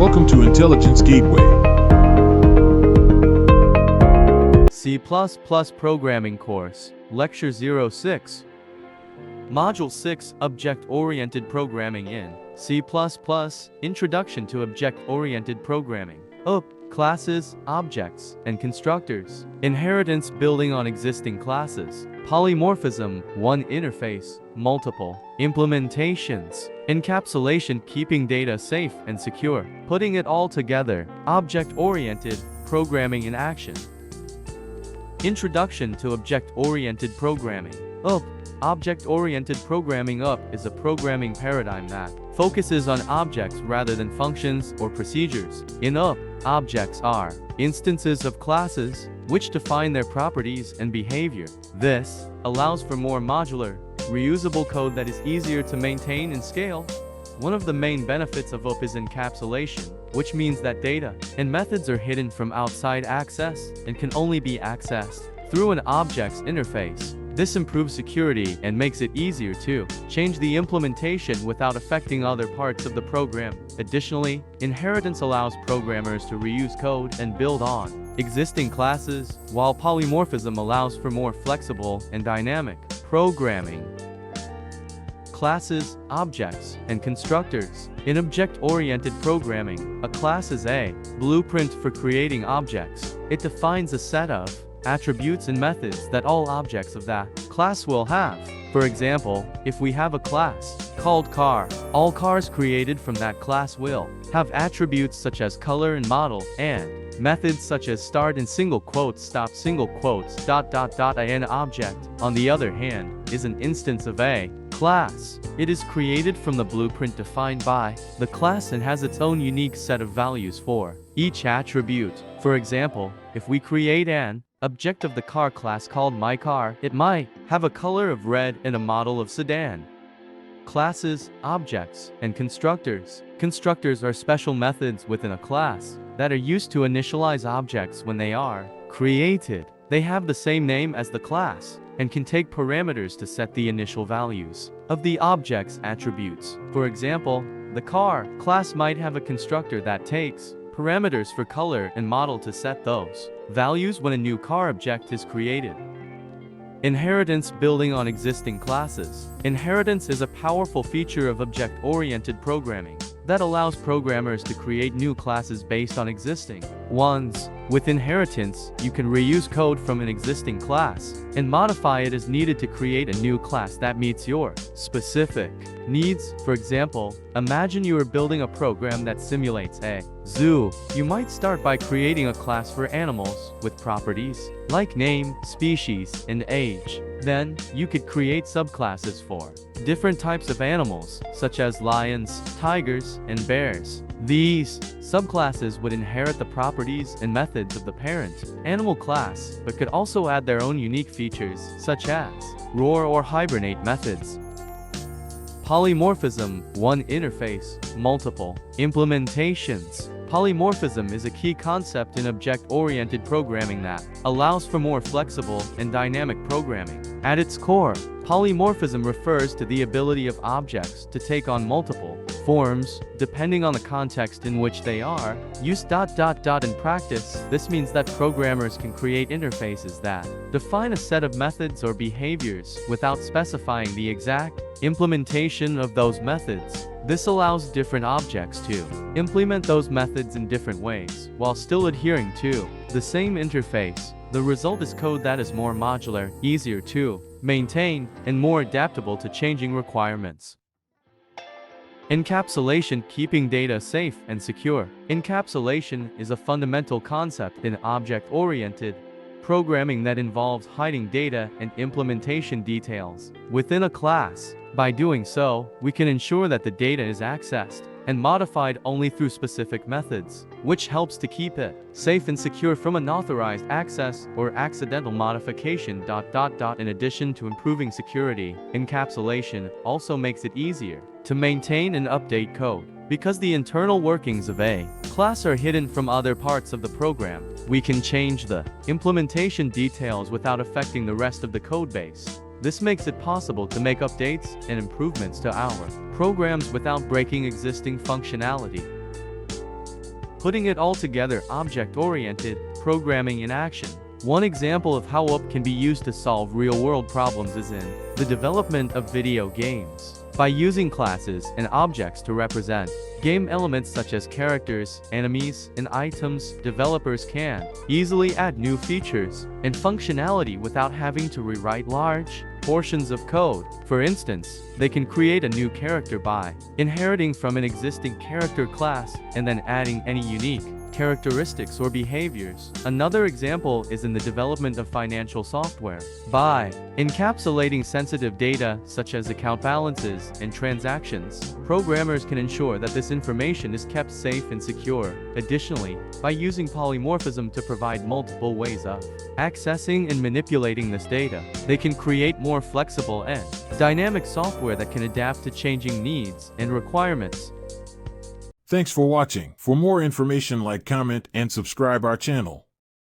Welcome to Intelligence Gateway. C++ Programming Course, Lecture 06. Module 6, Object-Oriented Programming in C++, Introduction to Object-Oriented Programming. OOP, Classes, Objects, and Constructors. Inheritance building on existing classes. Polymorphism, one interface, multiple. Implementations. Encapsulation, keeping data safe and secure. Putting it all together. Object-Oriented Programming in Action. Introduction to Object-Oriented Programming. OOP. Object-Oriented Programming OOP is a programming paradigm that focuses on objects rather than functions or procedures. In OOP, objects are instances of classes which define their properties and behavior. This allows for more modular, reusable code that is easier to maintain and scale. One of the main benefits of OOP is encapsulation, which means that data and methods are hidden from outside access and can only be accessed through an object's interface. This improves security and makes it easier to change the implementation without affecting other parts of the program. Additionally, inheritance allows programmers to reuse code and build on existing classes, while polymorphism allows for more flexible and dynamic programming. Classes, objects, and constructors. In object-oriented programming, a class is a blueprint for creating objects. It defines a set of attributes and methods that all objects of that class will have. For example, if we have a class called car, all cars created from that class will have attributes such as color and model, and methods such as start and single quotes, stop single quotes, ... An object, on the other hand, is an instance of a class. It is created from the blueprint defined by the class and has its own unique set of values for each attribute. For example, if we create an object of the car class called myCar, it might have a color of red and a model of sedan. Classes, objects, and constructors. Constructors are special methods within a class that are used to initialize objects when they are created. They have the same name as the class and can take parameters to set the initial values of the object's attributes. For example, the car class might have a constructor that takes parameters for color and model to set those values when a new car object is created. Inheritance building on existing classes. Inheritance is a powerful feature of object-oriented programming that allows programmers to create new classes based on existing ones. With inheritance, you can reuse code from an existing class and modify it as needed to create a new class that meets your specific needs. For example, imagine you are building a program that simulates a zoo. You might start by creating a class for animals with properties like name, species, and age. Then, you could create subclasses for different types of animals, such as lions, tigers, and bears. These subclasses would inherit the properties and methods of the parent animal class, but could also add their own unique features, such as roar or hibernate methods. Polymorphism, one interface, multiple implementations. Polymorphism is a key concept in object-oriented programming that allows for more flexible and dynamic programming. At its core, polymorphism refers to the ability of objects to take on multiple forms, depending on the context in which they are used. In practice, this means that programmers can create interfaces that define a set of methods or behaviors without specifying the exact implementation of those methods. This allows different objects to implement those methods in different ways, while still adhering to the same interface. The result is code that is more modular, easier to maintain, and more adaptable to changing requirements. Encapsulation, keeping data safe and secure. Encapsulation is a fundamental concept in object-oriented programming that involves hiding data and implementation details within a class. By doing so, we can ensure that the data is accessed and modified only through specific methods, which helps to keep it safe and secure from unauthorized access or accidental modification. In addition to improving security, encapsulation also makes it easier to maintain and update code. Because the internal workings of a class are hidden from other parts of the program, we can change the implementation details without affecting the rest of the codebase. This makes it possible to make updates and improvements to our programs without breaking existing functionality. putting it all together, object-oriented programming in action. One example of how OOP can be used to solve real-world problems is in the development of video games. By using classes and objects to represent game elements such as characters, enemies, and items, developers can easily add new features and functionality without having to rewrite large portions of code. For instance, they can create a new character by inheriting from an existing character class and then adding any unique characteristics or behaviors. Another example is in the development of financial software. By encapsulating sensitive data such as account balances and transactions, programmers can ensure that this information is kept safe and secure. Additionally, by using polymorphism to provide multiple ways of accessing and manipulating this data, they can create more flexible and dynamic software that can adapt to changing needs and requirements. Thanks for watching. For more information, like, comment, and subscribe our channel.